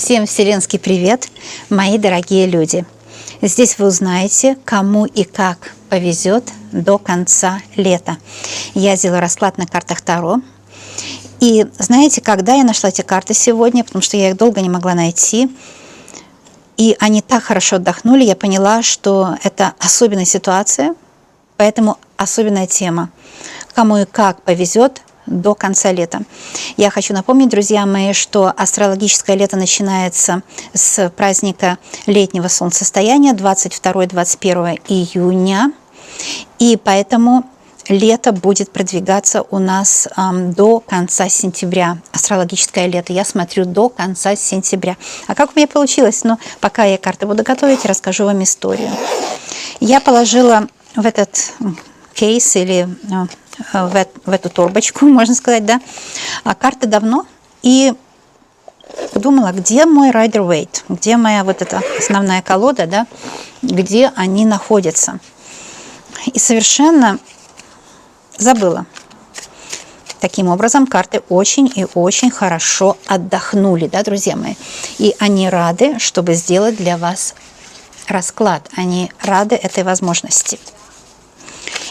Всем вселенский привет, мои дорогие люди! Здесь вы узнаете, кому и как повезет до конца лета. Я сделала расклад на картах Таро. И знаете, когда я нашла эти карты сегодня, потому что я их долго не могла найти, и они так хорошо отдохнули, я поняла, что это особенная ситуация, поэтому особенная тема. Кому и как повезет до конца лета. Я хочу напомнить, друзья мои, что астрологическое лето начинается с праздника летнего солнцестояния 22-21 июня, и поэтому лето будет продвигаться у нас до конца сентября. Астрологическое лето. Я смотрю до конца сентября. А как у меня получилось? Ну, пока я карты буду готовить, расскажу вам историю. Я положила в этот кейс или в эту торбочку, можно сказать, да, карты давно, и думала, где мой Rider-Waite, где моя вот эта основная колода, да, где они находятся. И совершенно забыла. Таким образом, карты очень и очень хорошо отдохнули, да, друзья мои. И они рады, чтобы сделать для вас расклад. Они рады этой возможности.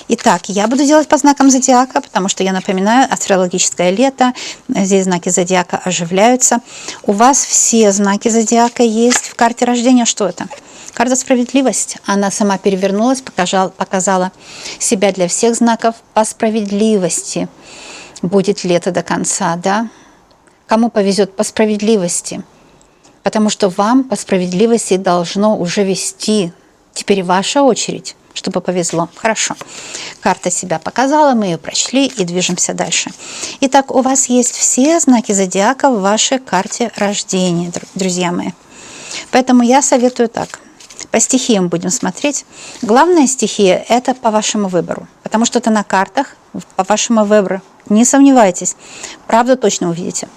Итак, я буду делать по знакам зодиака, потому что, я напоминаю, астрологическое лето, здесь знаки зодиака оживляются. У вас все знаки зодиака есть в карте рождения. Что это? Карта справедливость. Она сама перевернулась, показала себя для всех знаков по справедливости. Будет лето до конца, да? Кому повезет по справедливости? Потому что вам по справедливости должно уже вести. Теперь ваша очередь, чтобы повезло. Хорошо. Карта себя показала, мы ее прочли и движемся дальше. Итак, у вас есть все знаки зодиака в вашей карте рождения, друзья мои. Поэтому я советую так. По стихиям будем смотреть. Главная стихия – это по вашему выбору. Потому что это на картах по вашему выбору. Не сомневайтесь. Правду точно увидите.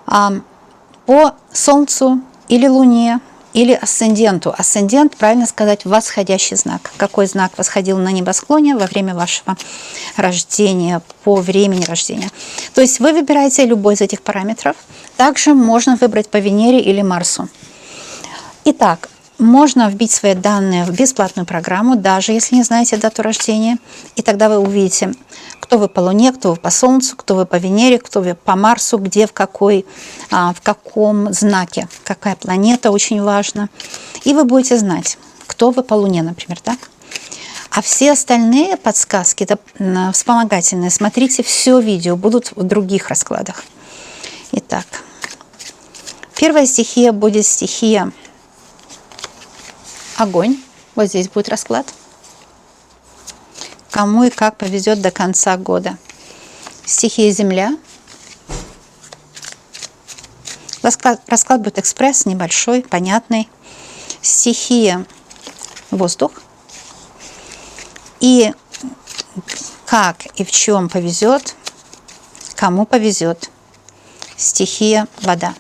По Солнцу или Луне, или асценденту. Асцендент, правильно сказать, восходящий знак. Какой знак восходил на небосклоне во время вашего рождения, по времени рождения. То есть вы выбираете любой из этих параметров. Также можно выбрать по Венере или Марсу. Итак, можно вбить свои данные в бесплатную программу, даже если не знаете дату рождения. И тогда вы увидите, кто вы по Луне, кто вы по Солнцу, кто вы по Венере, кто вы по Марсу, где, в каком знаке, какая планета, очень важно. И вы будете знать, кто вы по Луне, например, да? А все остальные подсказки, это вспомогательные, смотрите все видео, будут в других раскладах. Итак, первая стихия будет стихия огонь. Вот здесь будет расклад. Кому и как повезет до конца года. Стихия земля. Расклад будет экспресс, небольшой, понятный. Стихия воздух. И как и в чем повезет, кому повезет. Стихия вода.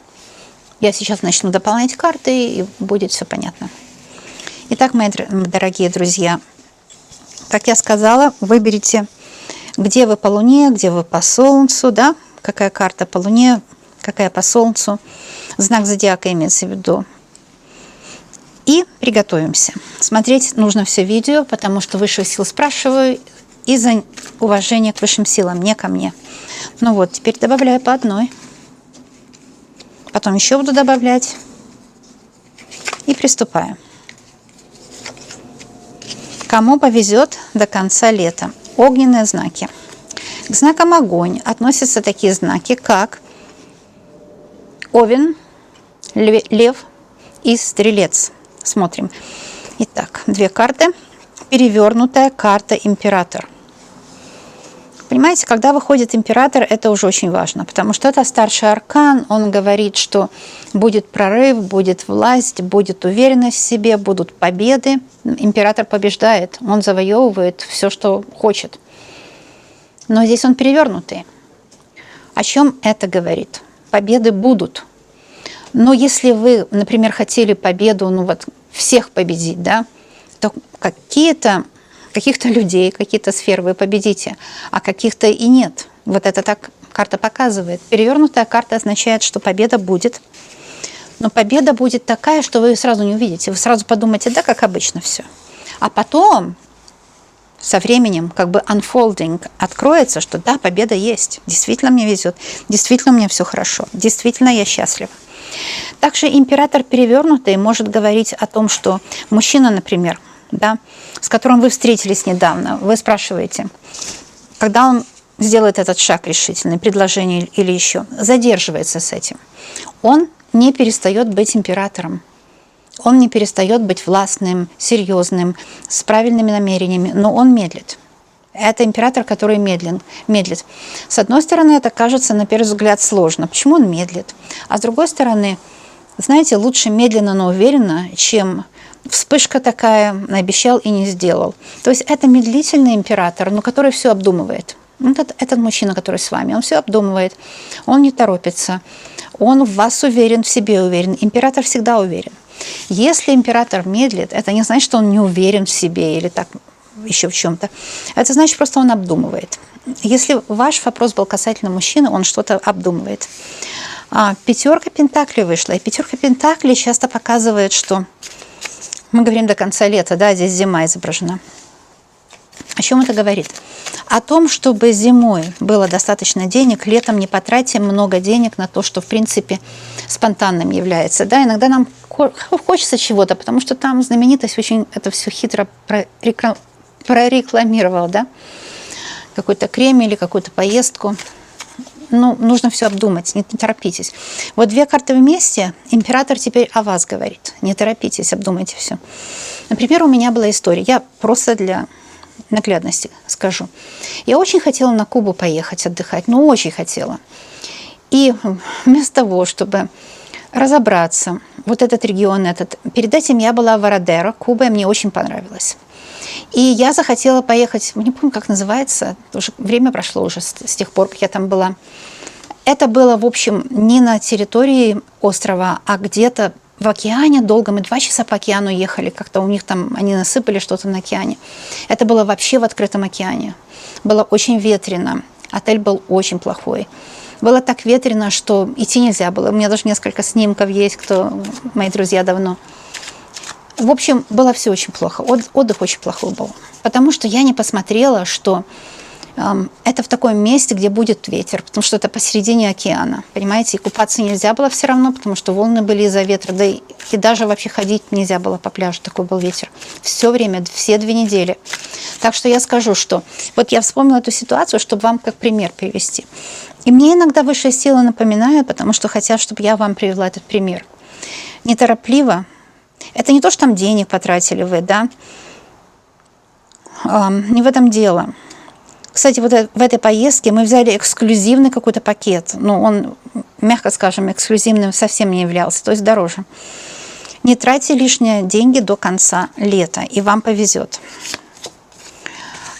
Я сейчас начну дополнять карты, и будет все понятно. Итак, мои дорогие друзья, как я сказала, выберите, где вы по Луне, где вы по Солнцу, да, какая карта по Луне, какая по Солнцу, знак зодиака имеется в виду. И приготовимся. Смотреть нужно все видео, потому что высших сил спрашиваю из-за уважения к высшим силам, не ко мне. Ну вот, теперь добавляю по одной. Потом еще буду добавлять. И приступаю. Кому повезет до конца лета? Огненные знаки. К знакам огонь относятся такие знаки, как Овен, Лев и Стрелец. Смотрим. Итак, две карты. Перевернутая карта Император. Понимаете, когда выходит Император, это уже очень важно, потому что это старший аркан, он говорит, что будет прорыв, будет власть, будет уверенность в себе, будут победы. Император побеждает, он завоевывает все, что хочет. Но здесь он перевернутый. О чем это говорит? Победы будут. Но если вы, например, хотели победу, ну вот всех победить, да, то каких-то людей, какие-то сферы вы победите, а каких-то и нет. Вот это так карта показывает. Перевернутая карта означает, что победа будет. Но победа будет такая, что вы ее сразу не увидите. Вы сразу подумаете, да, как обычно все. А потом, со временем, как бы unfolding, откроется, что да, победа есть. Действительно мне везет. Действительно у меня все хорошо. Действительно я счастлива. Также император перевернутый может говорить о том, что мужчина, например, да, с которым вы встретились недавно, вы спрашиваете, когда он сделает этот шаг решительный, предложение или еще, задерживается с этим. Он не перестает быть императором. Он не перестает быть властным, серьезным, с правильными намерениями, но он медлит. Это император, который медлит. С одной стороны, это кажется, на первый взгляд, сложно. Почему он медлит? А с другой стороны, знаете, лучше медленно, но уверенно, чем вспышка такая, обещал и не сделал. То есть это медлительный император, но который все обдумывает. Этот мужчина, который с вами, он все обдумывает, он не торопится, он в вас уверен, в себе уверен. Император всегда уверен. Если император медлит, это не значит, что он не уверен в себе или так еще в чем-то. Это значит, просто он обдумывает. Если ваш вопрос был касательно мужчины, он что-то обдумывает. Пятерка пентаклей вышла, и пятерка пентаклей часто показывает, что мы говорим до конца лета, да, здесь зима изображена. О чем это говорит? О том, чтобы зимой было достаточно денег, летом не потратим много денег на то, что, в принципе, спонтанным является. Да, иногда нам хочется чего-то, потому что там знаменитость очень это все хитро прорекламировала, да, какой-то крем или какую-то поездку. Ну, нужно все обдумать, не торопитесь. Вот две карты вместе, император теперь о вас говорит. Не торопитесь, обдумайте все. Например, у меня была история, я просто для наглядности скажу. Я очень хотела на Кубу поехать отдыхать, ну, очень хотела. И вместо того, чтобы разобраться, вот этот регион, перед этим я была в Родеро, Куба, и мне очень понравилась. И я захотела поехать, не помню, как называется, уже время прошло уже с тех пор, как я там была. Это было, в общем, не на территории острова, а где-то в океане долго. Мы 2 часа по океану ехали, как-то у них там, они насыпали что-то на океане. Это было вообще в открытом океане. Было очень ветрено, отель был очень плохой. Было так ветрено, что идти нельзя было. У меня даже несколько снимков есть, кто мои друзья давно. В общем, было все очень плохо. Отдых очень плохой был. Потому что я не посмотрела, что это в таком месте, где будет ветер, потому что это посередине океана, понимаете, и купаться нельзя было все равно, потому что волны были из-за ветра, да и даже вообще ходить нельзя было по пляжу, такой был ветер. Все время, все 2 недели. Так что я скажу, что вот я вспомнила эту ситуацию, чтобы вам как пример привести. И мне иногда высшие силы напоминают, потому что хотят, чтобы я вам привела этот пример. Неторопливо. Это не то, что там денег потратили вы, да? Не в этом дело. Кстати, вот в этой поездке мы взяли эксклюзивный какой-то пакет. Ну, он, мягко скажем, эксклюзивным совсем не являлся, то есть дороже. Не тратьте лишние деньги до конца лета, и вам повезет.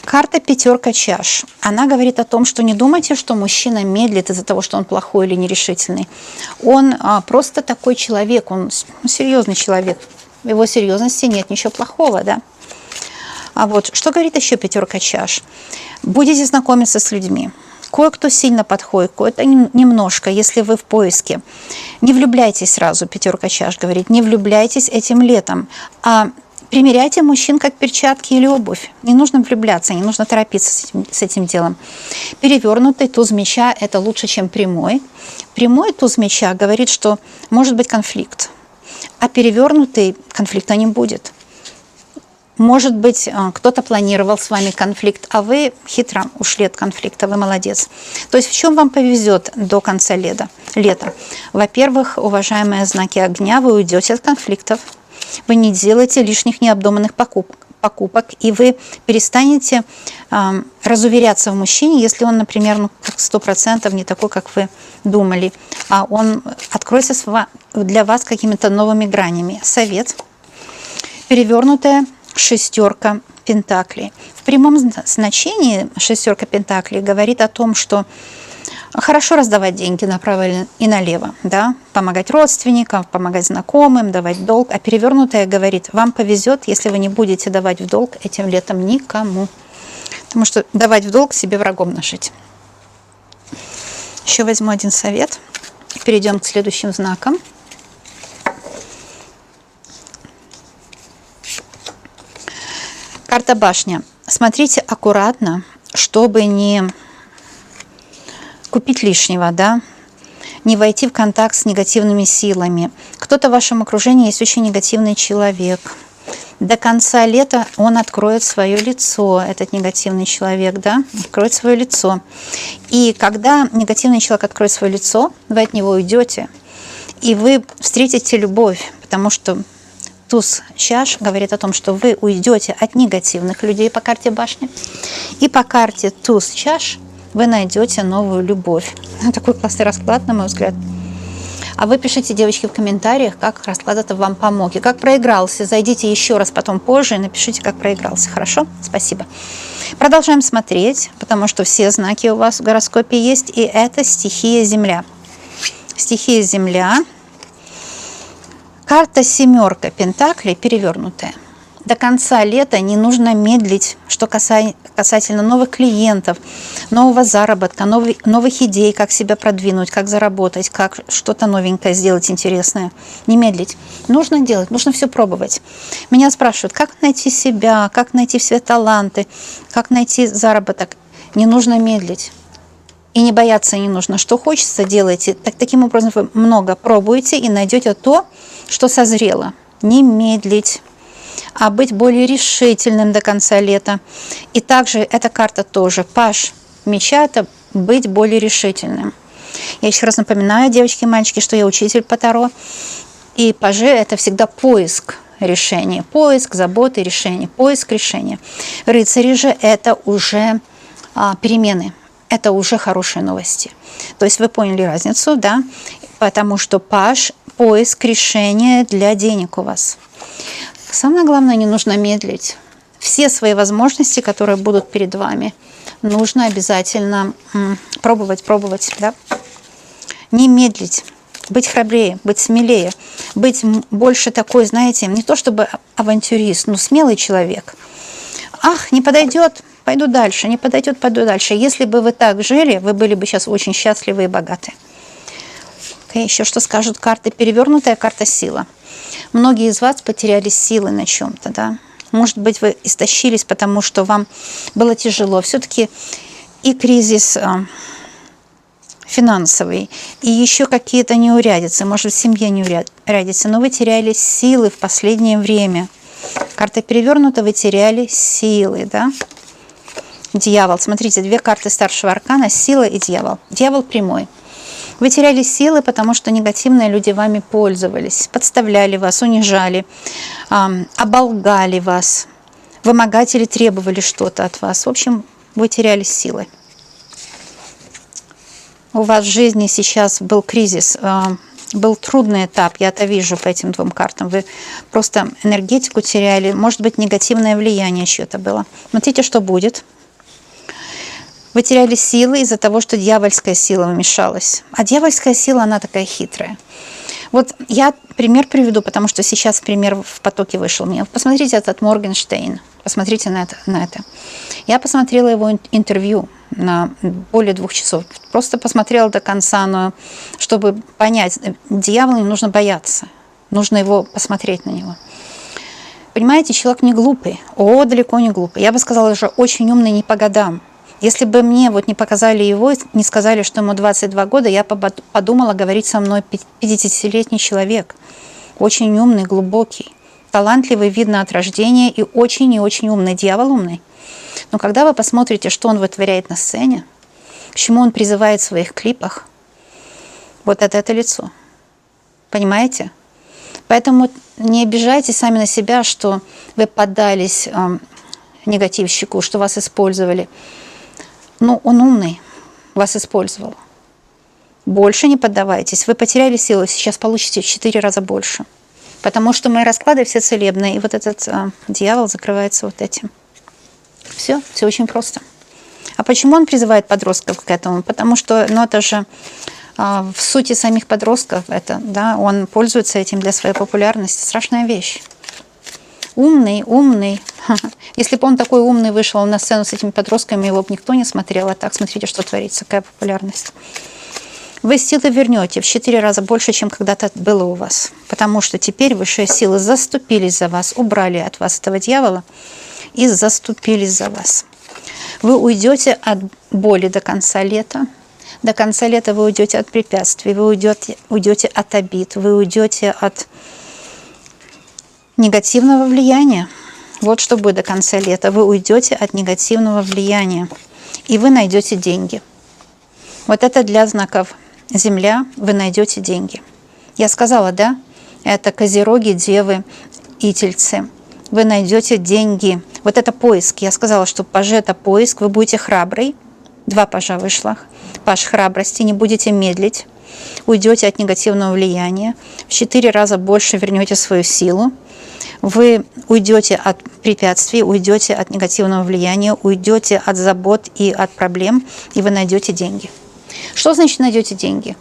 Карта пятерка чаш. Она говорит о том, что не думайте, что мужчина медлит из-за того, что он плохой или нерешительный. Он просто такой человек, он серьезный человек. В его серьезности нет ничего плохого, да? А вот что говорит еще пятерка чаш? Будете знакомиться с людьми. Кое-кто сильно подходит, кое-то немножко, если вы в поиске. Не влюбляйтесь сразу, пятерка чаш говорит, не влюбляйтесь этим летом, а примеряйте мужчин как перчатки или обувь. Не нужно влюбляться, не нужно торопиться с этим делом. Перевернутый туз меча – это лучше, чем прямой. Прямой туз меча говорит, что может быть конфликт, а перевернутый конфликта не будет. Может быть, кто-то планировал с вами конфликт, а вы хитро ушли от конфликта, вы молодец. То есть в чем вам повезет до конца лета? Во-первых, уважаемые знаки огня, вы уйдете от конфликтов, вы не делаете лишних необдуманных покупок, и вы перестанете разуверяться в мужчине, если он, например, 100% не такой, как вы думали, а он откроется для вас какими-то новыми гранями. Совет. Перевернутая шестерка пентаклей. В прямом значении шестерка пентаклей говорит о том, что хорошо раздавать деньги направо и налево, да? Помогать родственникам, помогать знакомым, давать в долг. А перевернутая говорит, вам повезет, если вы не будете давать в долг этим летом никому. Потому что давать в долг себе врагом нажить. Еще возьму один совет. Перейдем к следующим знакам. Карта башня. Смотрите аккуратно, чтобы не купить лишнего, да, не войти в контакт с негативными силами. Кто-то в вашем окружении есть очень негативный человек. До конца лета он откроет свое лицо, этот негативный человек, да, откроет свое лицо. И когда негативный человек откроет свое лицо, вы от него уйдете, и вы встретите любовь, потому что туз чаш говорит о том, что вы уйдете от негативных людей по карте башни, и по карте туз чаш вы найдете новую любовь. Такой классный расклад, на мой взгляд. А вы пишите, девочки, в комментариях, как расклад это вам помог. И как проигрался. Зайдите еще раз потом позже и напишите, как проигрался. Хорошо? Спасибо. Продолжаем смотреть, потому что все знаки у вас в гороскопе есть. И это стихия Земля. Стихия Земля. Карта семерка пентаклей перевернутая. До конца лета не нужно медлить, что касательно новых клиентов, нового заработка, новых идей, как себя продвинуть, как заработать, как что-то новенькое сделать интересное. Не медлить. Нужно делать, нужно все пробовать. Меня спрашивают, как найти себя, как найти все таланты, как найти заработок. Не нужно медлить. И не бояться не нужно. Что хочется, делайте. Таким образом вы много пробуете и найдете то, что созрело. Не медлить, а быть более решительным до конца лета. И также эта карта тоже. Паж меча – это быть более решительным. Я еще раз напоминаю, девочки и мальчики, что я учитель по Таро. И пажи – это всегда поиск решения. Поиск, заботы, решения. Поиск решения. Рыцари же – это уже перемены. Это уже хорошие новости. То есть вы поняли разницу, да? Потому что паж – поиск решения для денег у вас. Самое главное, не нужно медлить. Все свои возможности, которые будут перед вами, нужно обязательно пробовать, да? Не медлить, быть храбрее, быть смелее, быть больше такой, знаете, не то чтобы авантюрист, но смелый человек. Ах, не подойдет, пойду дальше, не подойдет, пойду дальше. Если бы вы так жили, вы были бы сейчас очень счастливы и богаты. Еще что скажут карты? Перевернутая карта сила. Многие из вас потеряли силы на чем-то, да? Может быть, вы истощились, потому что вам было тяжело. Все-таки и кризис финансовый, и еще какие-то неурядицы, может, в семье неурядицы, но вы теряли силы в последнее время. Карта перевернута, вы теряли силы, да? Дьявол. Смотрите, две карты старшего аркана, сила и дьявол. Дьявол прямой. Вы теряли силы, потому что негативные люди вами пользовались, подставляли вас, унижали, оболгали вас, вымогатели требовали что-то от вас. В общем, вы теряли силы. У вас в жизни сейчас был кризис, был трудный этап, я это вижу по этим двум картам. Вы просто энергетику теряли, может быть, негативное влияние чье-то было. Смотрите, что будет. Вы теряли силы из-за того, что дьявольская сила вмешалась. А дьявольская сила, она такая хитрая. Вот я пример приведу, потому что сейчас пример в потоке вышел мне. Посмотрите этот Моргенштерн, посмотрите на это. Я посмотрела его интервью на более 2 часов. Просто посмотрела до конца, но чтобы понять, дьявола не нужно бояться. Нужно его посмотреть на него. Понимаете, человек не глупый. Далеко не глупый. Я бы сказала, уже очень умный не по годам. Если бы мне вот не показали его, не сказали, что ему 22 года, я подумала, говорить со мной 50-летний человек. Очень умный, глубокий, талантливый, видно от рождения, и очень умный, дьявол умный. Но когда вы посмотрите, что он вытворяет на сцене, к чему он призывает в своих клипах, вот это лицо. Понимаете? Поэтому не обижайтесь сами на себя, что вы поддались негативщику, что вас использовали. Ну, он умный, вас использовал. Больше не поддавайтесь. Вы потеряли силу, сейчас получите в 4 раза больше. Потому что мои расклады все целебные. И вот этот дьявол закрывается вот этим. Все очень просто. А почему он призывает подростков к этому? Потому что, это же в сути самих подростков, да, он пользуется этим для своей популярности. Страшная вещь. Умный. Если бы он такой умный вышел на сцену с этими подростками, его бы никто не смотрел. А так, смотрите, что творится, какая популярность. Вы силы вернете в 4 раза больше, чем когда-то было у вас. Потому что теперь высшие силы заступились за вас, убрали от вас этого дьявола. и заступились за вас. Вы уйдете от боли до конца лета. До конца лета вы уйдете от препятствий, вы уйдете от обид, вы уйдете от негативного влияния. Вот что будет до конца лета. Вы уйдете от негативного влияния, и вы найдете деньги. Вот это для знаков Земля, вы найдете деньги. Я сказала, да? Это Козероги, Девы и Тельцы. Вы найдете деньги. Вот это поиск. Я сказала, что паж – это поиск. Вы будете храбрый. 2 пажа вышло. Паж храбрости. Не будете медлить. Уйдете от негативного влияния. В 4 раза больше вернете свою силу. Вы уйдете от препятствий, уйдете от негативного влияния, уйдете от забот и от проблем, и вы найдете деньги. Что значит найдете деньги?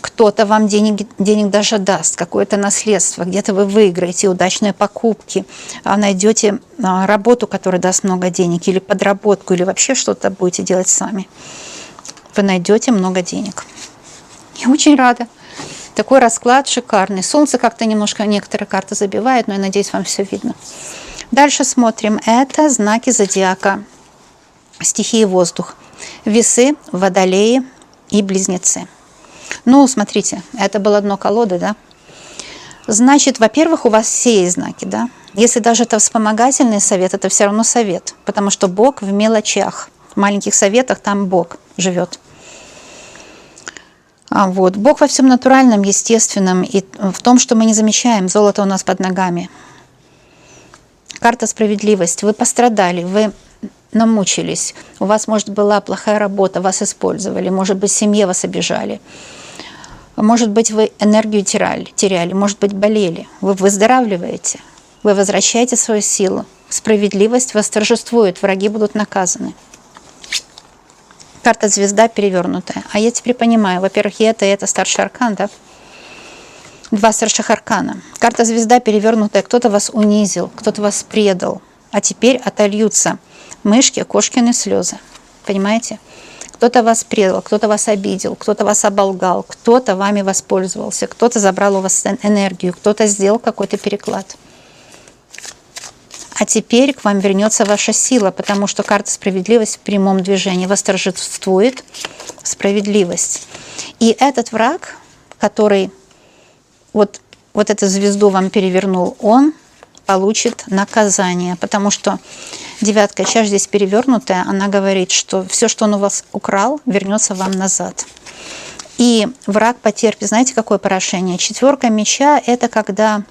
Кто-то вам денег даже даст, какое-то наследство, где-то вы выиграете удачные покупки, найдете работу, которая даст много денег, или подработку, или вообще что-то будете делать сами. Вы найдете много денег. Я очень рада. Такой расклад шикарный. Солнце как-то немножко некоторые карты забивает, но я надеюсь, вам все видно. Дальше смотрим. Это знаки зодиака, стихии воздух. Весы, водолеи и близнецы. Ну, смотрите, это было дно колоды, да? Значит, во-первых, у вас все есть знаки, да? Если даже это вспомогательный совет, это все равно совет, потому что Бог в мелочах. В маленьких советах там Бог живет. Вот. Бог во всем натуральном, естественном и в том, что мы не замечаем. Золото у нас под ногами. Карта справедливость. Вы пострадали, вы намучились. У вас, может, была плохая работа, вас использовали. Может быть, в семье вас обижали. Может быть, вы энергию теряли. Может быть, болели. Вы выздоравливаете. Вы возвращаете свою силу. Справедливость восторжествует. Враги будут наказаны. Карта звезда перевернутая. А я теперь понимаю, во-первых, и это старший аркан, да? 2 старших аркана. Карта звезда перевернутая. Кто-то вас унизил, кто-то вас предал. А теперь отольются мышки, кошкины слезы. Понимаете? Кто-то вас предал, кто-то вас обидел, кто-то вас оболгал, кто-то вами воспользовался, кто-то забрал у вас энергию, кто-то сделал какой-то переклад. А теперь к вам вернется ваша сила, потому что карта справедливость в прямом движении восторжествует справедливость. И этот враг, который вот эту звезду вам перевернул, он получит наказание, потому что 9 чаш здесь перевернутая, она говорит, что все, что он у вас украл, вернется вам назад. И враг потерпит, знаете, какое поражение? 4 меча – это когда…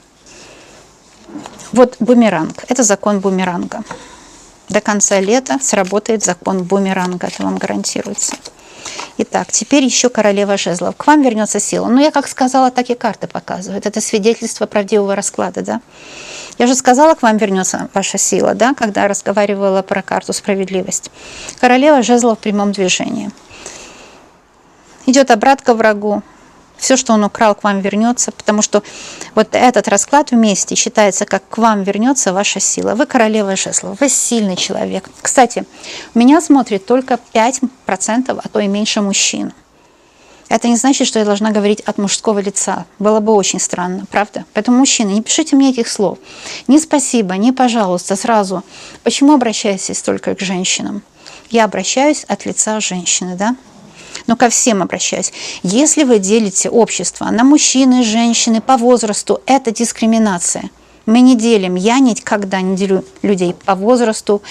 Вот бумеранг, это закон бумеранга. До конца лета сработает закон бумеранга, это вам гарантируется. Итак, теперь еще королева жезлов. К вам вернется сила. Ну, я как сказала, так и карты показывают. Это свидетельство правдивого расклада, да? Я же сказала, к вам вернется ваша сила, да, когда разговаривала про карту справедливость. Королева жезлов в прямом движении. Идет обратка врагу. Все, что он украл, к вам вернется, потому что вот этот расклад вместе считается, как к вам вернется ваша сила. Вы королева жезлов, вы сильный человек. Кстати, меня смотрит только 5%, а то и меньше мужчин. Это не значит, что я должна говорить от мужского лица. Было бы очень странно, правда? Поэтому, мужчины, не пишите мне этих слов. Ни спасибо, ни пожалуйста, сразу. Почему обращаетесь только к женщинам? Я обращаюсь от лица женщины, да? Но ко всем обращаюсь. Если вы делите общество на мужчины, женщины, по возрасту, это дискриминация. Мы не делим, я никогда не делю людей по возрасту,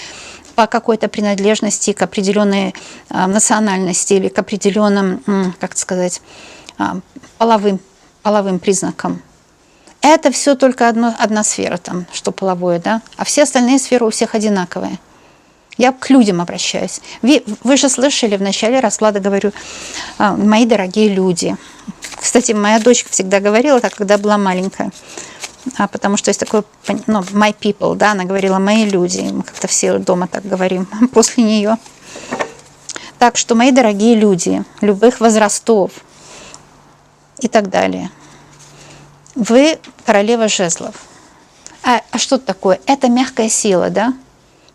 по какой-то принадлежности к определенной национальности или к определенным, как сказать, половым признакам. Это все только одна сфера, там, что половое, да? А все остальные сферы у всех одинаковые. Я к людям обращаюсь. Вы же слышали, в начале расклада говорю, мои дорогие люди. Кстати, моя дочка всегда говорила так, когда была маленькая. Потому что есть такое, ну, my people, да, она говорила, мои люди. Мы как-то все дома так говорим после нее. Так что, мои дорогие люди, любых возрастов и так далее. Вы королева жезлов. А что такое? Это мягкая сила, да?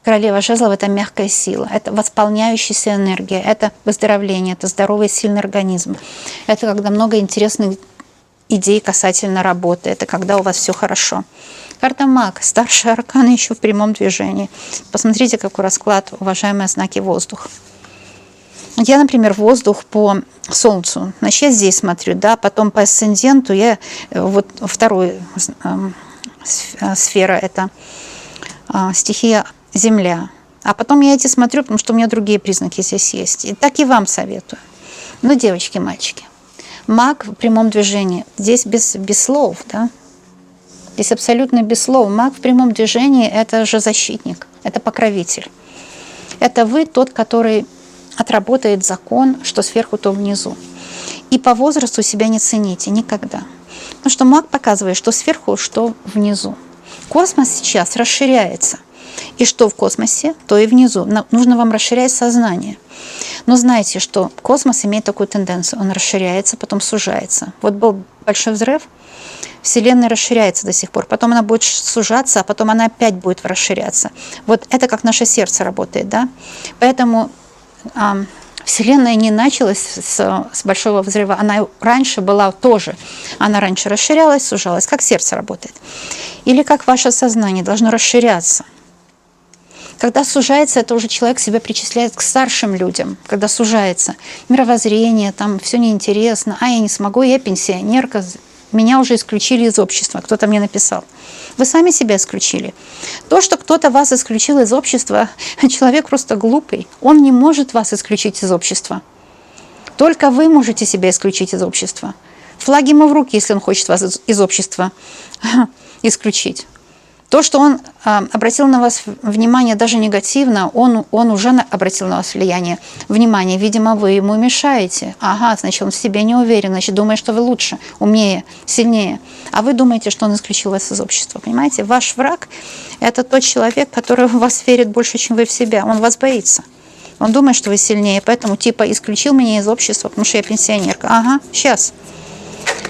Королева жезлов – это мягкая сила, это восполняющаяся энергия, это выздоровление, это здоровый, сильный организм. Это когда много интересных идей касательно работы. Это когда у вас все хорошо. Карта Маг, старшие арканы еще в прямом движении. Посмотрите, какой расклад, уважаемые знаки воздух. Я, например, воздух по Солнцу. Значит, я здесь смотрю, да, потом по асценденту я вот вторую сфера это стихия Земля. А потом я эти смотрю, потому что у меня другие признаки здесь есть. И так и вам советую. Ну, девочки, мальчики, Маг в прямом движении. Здесь без слов, да. Здесь абсолютно без слов. Маг в прямом движении – это же защитник, это покровитель. Это вы тот, который отработает закон, что сверху, то внизу. И по возрасту себя не цените никогда. Потому что маг показывает, что сверху, что внизу. Космос сейчас расширяется. И что в космосе, то и внизу. Нужно вам расширять сознание. Но знайте, что космос имеет такую тенденцию. Он расширяется, потом сужается. Вот был большой взрыв, Вселенная расширяется до сих пор. Потом она будет сужаться, а потом она опять будет расширяться. Вот это как наше сердце работает, да? Поэтому Вселенная не началась с большого взрыва. Она раньше была тоже. Она раньше расширялась, сужалась. Как сердце работает. Или как ваше сознание должно расширяться. Когда сужается, это уже человек себя причисляет к старшим людям. Когда сужается мировоззрение, там все неинтересно. Я не смогу, я пенсионерка. Меня уже исключили из общества. Кто-то мне написал. Вы сами себя исключили. То, что кто-то вас исключил из общества, человек просто глупый. Он не может вас исключить из общества. Только вы можете себя исключить из общества. Флаг ему в руки, если он хочет вас из общества исключить. То, что он обратил на вас внимание даже негативно, он уже обратил на вас внимание. Видимо, вы ему мешаете. Ага, значит, он в себе не уверен, значит, думает, что вы лучше, умнее, сильнее. А вы думаете, что он исключил вас из общества. Понимаете? Ваш враг – это тот человек, который в вас верит больше, чем вы в себя. Он вас боится. Он думает, что вы сильнее, поэтому типа исключил меня из общества, потому что я пенсионерка. Ага, сейчас.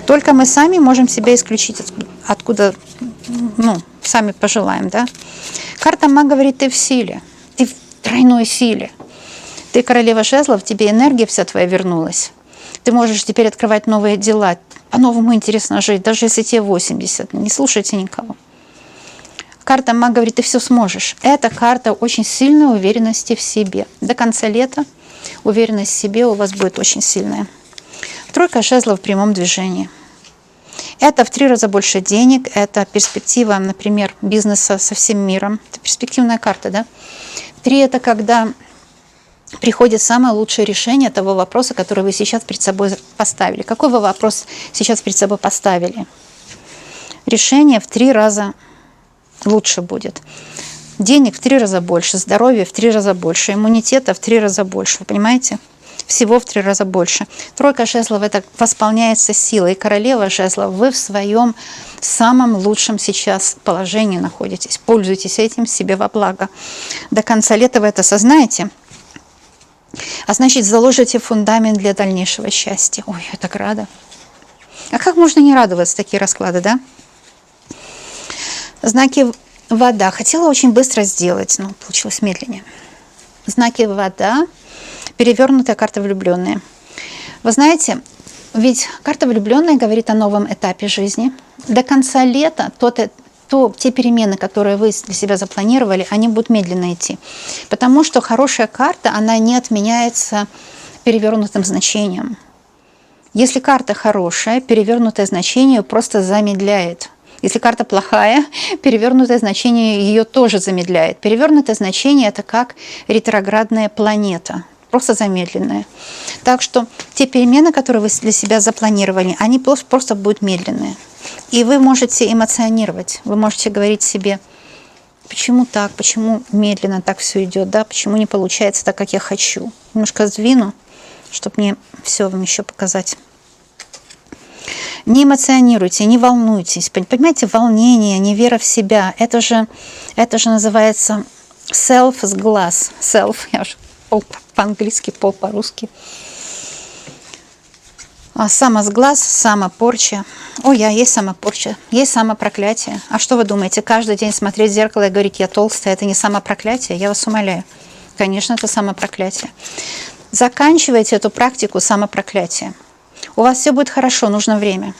Только мы сами можем себя исключить откуда, сами пожелаем, да. Карта Маг говорит, ты в силе, ты в тройной силе. Ты королева жезлов, тебе энергия вся твоя вернулась. Ты можешь теперь открывать новые дела, по-новому интересно жить, даже если тебе 80, не слушайте никого. Карта Маг говорит, ты все сможешь. Это карта очень сильной уверенности в себе. До конца лета уверенность в себе у вас будет очень сильная. Тройка жезлов в прямом движении. Это в 3 раза больше денег, это перспектива, например, бизнеса со всем миром. Это перспективная карта, да? 3 – это когда приходит самое лучшее решение того вопроса, который вы сейчас перед собой поставили. Какой вы вопрос сейчас перед собой поставили? Решение в 3 раза лучше будет. Денег в 3 раза больше, здоровья в 3 раза больше, иммунитета в 3 раза больше. Вы понимаете? Всего в 3 раза больше. Тройка жезлов – это восполняется силой. Королева жезлов, вы в своем самом лучшем сейчас положении находитесь. Пользуйтесь этим себе во благо. До конца лета вы это осознаете. А значит, заложите фундамент для дальнейшего счастья. Ой, я так рада. А как можно не радоваться такие расклады, да? Знаки вода. Хотела очень быстро сделать, но получилось медленнее. Знаки вода. Перевернутая карта влюбленные. Вы знаете, ведь карта влюбленные говорит о новом этапе жизни. До конца лета те перемены, которые вы для себя запланировали, они будут медленно идти. Потому что хорошая карта, она не отменяется перевернутым значением. Если карта хорошая, перевернутое значение ее просто замедляет. Если карта плохая, перевернутое значение ее тоже замедляет. Перевернутое значение – это как ретроградная планета. Просто замедленные. Так что те перемены, которые вы для себя запланировали, они просто будут медленные. И вы можете эмоционировать, вы можете говорить себе, почему так, почему медленно так все идет, да, почему не получается так, как я хочу. Немножко сдвину, чтобы мне все вам еще показать. Не эмоционируйте, не волнуйтесь. Понимаете, волнение, невера в себя, это же называется self-сглаз. Self, я уже пол по-английски, пол по-русски. Самосглаз, самопорча. Есть самопорча, есть самопроклятие. А что вы думаете, каждый день смотреть в зеркало и говорить, я толстая, это не самопроклятие? Я вас умоляю. Конечно, это самопроклятие. Заканчивайте эту практику самопроклятия. У вас все будет хорошо, нужно время.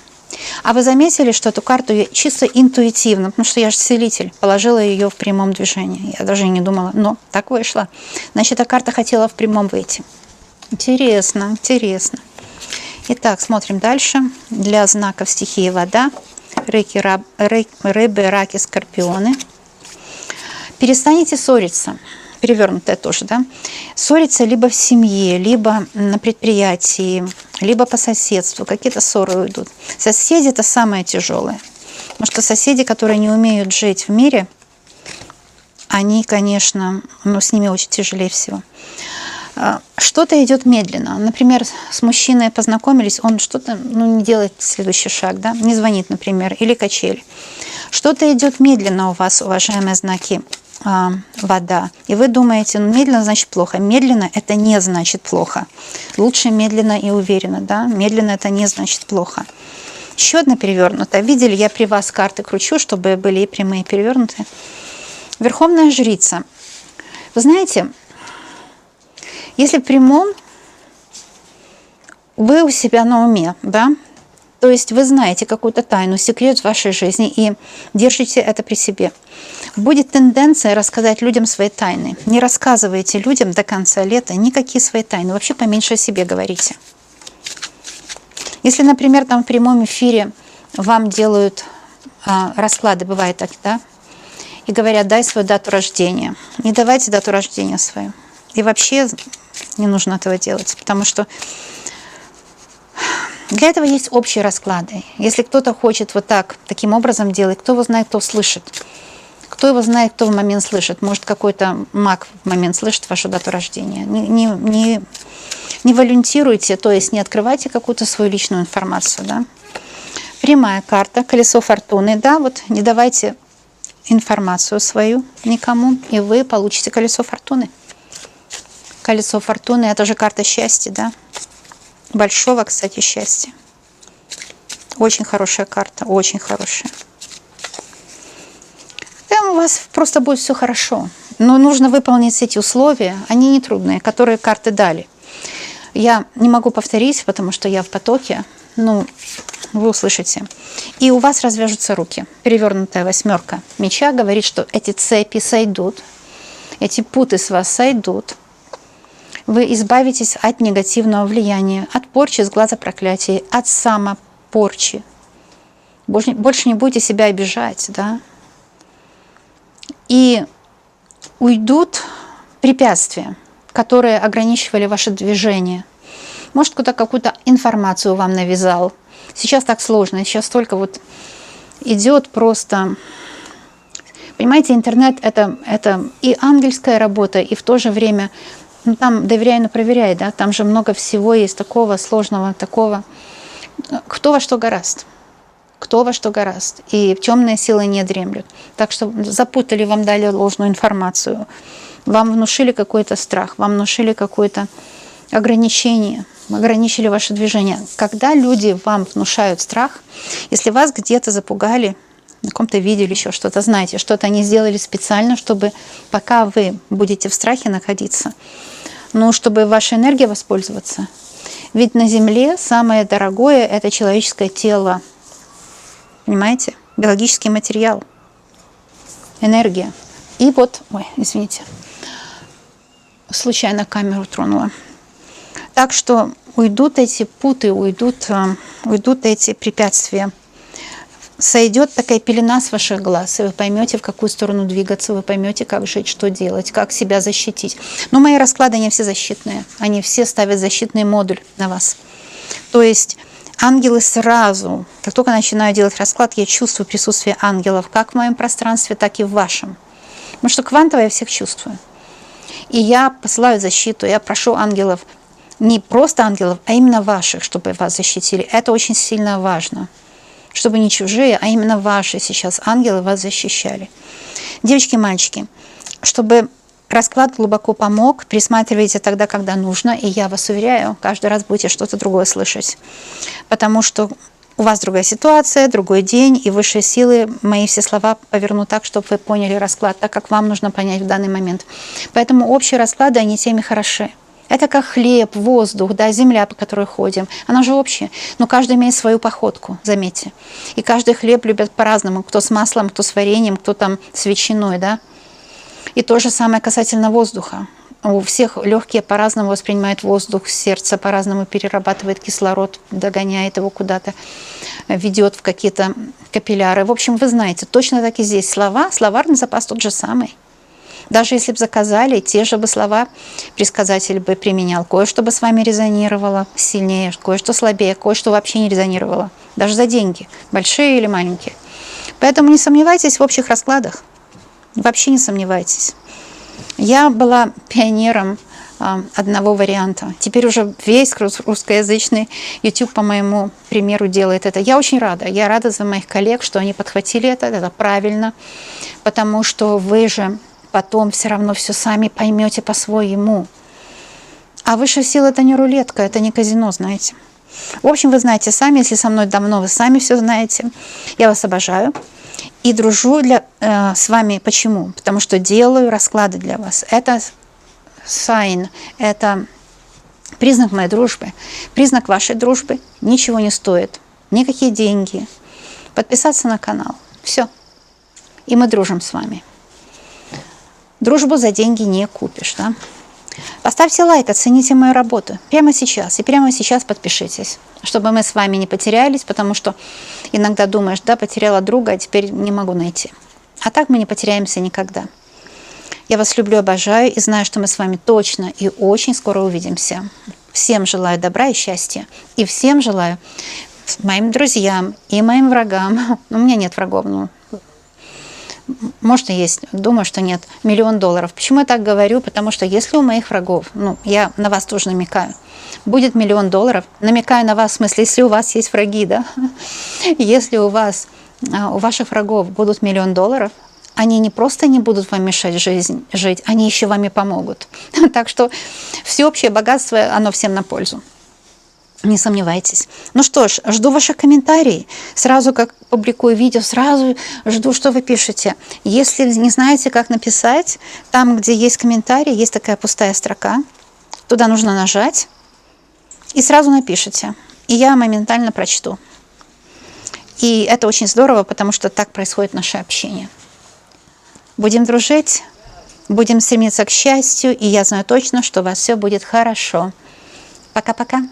А вы заметили, что эту карту я чисто интуитивно, потому что я же целитель, положила ее в прямом движении. Я даже не думала, но так вышло. Значит, эта карта хотела в прямом выйти. Интересно, интересно. Итак, смотрим дальше. Для знаков стихии вода. Рыбы, раки, скорпионы. Перестанете ссориться. Перевернутое тоже, да? Ссориться либо в семье, либо на предприятии, либо по соседству. Какие-то ссоры уйдут. Соседи – это самое тяжелое. Потому что соседи, которые не умеют жить в мире, они, конечно, с ними очень тяжелее всего. Что-то идет медленно. Например, с мужчиной познакомились, он что-то не делает следующий шаг, да? Не звонит, например, или качели. Что-то идет медленно у вас, уважаемые знаки вода. И вы думаете, медленно значит плохо. Медленно это не значит плохо. Лучше медленно и уверенно, да? Медленно это не значит плохо. Еще одна перевернутая. Видели, я при вас карты кручу, чтобы были и прямые, и перевернутые. Верховная жрица. Вы знаете, если в прямом, вы у себя на уме, да? То есть вы знаете какую-то тайну, секрет в вашей жизни и держите это при себе. Будет тенденция рассказать людям свои тайны. Не рассказывайте людям до конца лета никакие свои тайны. Вообще поменьше о себе говорите. Если, например, там в прямом эфире вам делают расклады, бывает так, да? И говорят, дай свою дату рождения. Не давайте дату рождения свою. И вообще не нужно этого делать, потому что для этого есть общие расклады. Если кто-то хочет вот так, таким образом делать, кто его знает, кто слышит. Кто его знает, кто в момент слышит. Может, какой-то маг в момент слышит вашу дату рождения. Не волюнтируйте, то есть не открывайте какую-то свою личную информацию. Да? Прямая карта, колесо фортуны. Да, вот не давайте информацию свою никому, и вы получите колесо фортуны. Колесо фортуны – это же карта счастья, да? Большого, кстати, счастья. Очень хорошая карта, очень хорошая. Там у вас просто будет все хорошо. Но нужно выполнить эти условия, они не трудные, которые карты дали. Я не могу повторить, потому что я в потоке. Ну, вы услышите. И у вас развяжутся руки. Перевернутая восьмерка меча говорит, что эти цепи сойдут, эти путы с вас сойдут. Вы избавитесь от негативного влияния, от порчи, сглаза, проклятий, от самопорчи. Больше не будете себя обижать, да? И уйдут препятствия, которые ограничивали ваше движение. Может, кто-то какую-то информацию вам навязал. Сейчас так сложно, сейчас только вот идет просто... Понимаете, интернет это и ангельская работа, и в то же время... Ну, там доверяй, но проверяй, да, там же много всего есть такого сложного, такого. Кто во что горазд? Кто во что горазд? И темные силы не дремлют. Так что запутали, вам дали ложную информацию, вам внушили какой-то страх, вам внушили какое-то ограничение, ограничили ваше движение. Когда люди вам внушают страх, если вас где-то запугали, на каком-то виде или еще что-то, знаете, что-то они сделали специально, чтобы пока вы будете в страхе находиться, ну, чтобы вашей энергией воспользоваться. Ведь на Земле самое дорогое – это человеческое тело. Понимаете? Биологический материал. Энергия. И вот, ой, извините, случайно камеру тронула. Так что уйдут эти путы, уйдут эти препятствия. Сойдет такая пелена с ваших глаз, и вы поймете, в какую сторону двигаться, вы поймете, как жить, что делать, как себя защитить. Но мои расклады, они все защитные. Они все ставят защитный модуль на вас. То есть ангелы сразу, как только начинаю делать расклад, я чувствую присутствие ангелов как в моем пространстве, так и в вашем. Потому что квантово я всех чувствую. И я посылаю защиту, я прошу ангелов, не просто ангелов, а именно ваших, чтобы вас защитили. Это очень сильно важно. Чтобы не чужие, а именно ваши сейчас ангелы вас защищали. Девочки и мальчики, чтобы расклад глубоко помог, присматривайте тогда, когда нужно, и я вас уверяю, каждый раз будете что-то другое слышать. Потому что у вас другая ситуация, другой день, и высшие силы мои все слова повернут так, чтобы вы поняли расклад, так как вам нужно понять в данный момент. Поэтому общие расклады, они теми хороши. Это как хлеб, воздух, да, земля, по которой ходим. Она же общая. Но каждый имеет свою походку, заметьте. И каждый хлеб любят по-разному. Кто с маслом, кто с вареньем, кто там с ветчиной, да. И то же самое касательно воздуха. У всех легкие по-разному воспринимают воздух, сердце по-разному перерабатывает кислород, догоняет его куда-то, ведет в какие-то капилляры. В общем, вы знаете, точно так и здесь слова, словарный запас тот же самый. Даже если бы заказали, те же бы слова предсказатель бы применял. Кое-что бы с вами резонировало сильнее, кое-что слабее, кое-что вообще не резонировало. Даже за деньги, большие или маленькие. Поэтому не сомневайтесь в общих раскладах. Вообще не сомневайтесь. Я была пионером одного варианта. Теперь уже весь русскоязычный YouTube, по моему примеру, делает это. Я очень рада. Я рада за моих коллег, что они подхватили это правильно, потому что вы же потом все равно все сами поймете по-своему. А высшая сила – это не рулетка, это не казино, знаете. В общем, вы знаете сами, если со мной давно, вы сами все знаете. Я вас обожаю. И дружу с вами. Почему? Потому что делаю расклады для вас. Это sign, это признак моей дружбы. Признак вашей дружбы ничего не стоит. Никакие деньги. Подписаться на канал. Все. И мы дружим с вами. Дружбу за деньги не купишь, да? Поставьте лайк, оцените мою работу прямо сейчас. И прямо сейчас подпишитесь, чтобы мы с вами не потерялись, потому что иногда думаешь, да, потеряла друга, а теперь не могу найти. А так мы не потеряемся никогда. Я вас люблю, обожаю и знаю, что мы с вами точно и очень скоро увидимся. Всем желаю добра и счастья. И всем желаю, моим друзьям и моим врагам, у меня нет врагов, может и есть, думаю, что нет, $1 000 000. Почему я так говорю? Потому что если у моих врагов, я на вас тоже намекаю, будет $1 000 000, намекаю на вас, в смысле, если у вас есть враги, да, если у ваших врагов будут $1 000 000, они не просто не будут вам мешать жить, они еще вами помогут. Так что всеобщее богатство, оно всем на пользу. Не сомневайтесь. Ну что ж, жду ваших комментариев. Сразу, как публикую видео, сразу жду, что вы пишете. Если не знаете, как написать, там, где есть комментарий, есть такая пустая строка. Туда нужно нажать. И сразу напишите. И я моментально прочту. И это очень здорово, потому что так происходит наше общение. Будем дружить, будем стремиться к счастью. И я знаю точно, что у вас все будет хорошо. Пока-пока.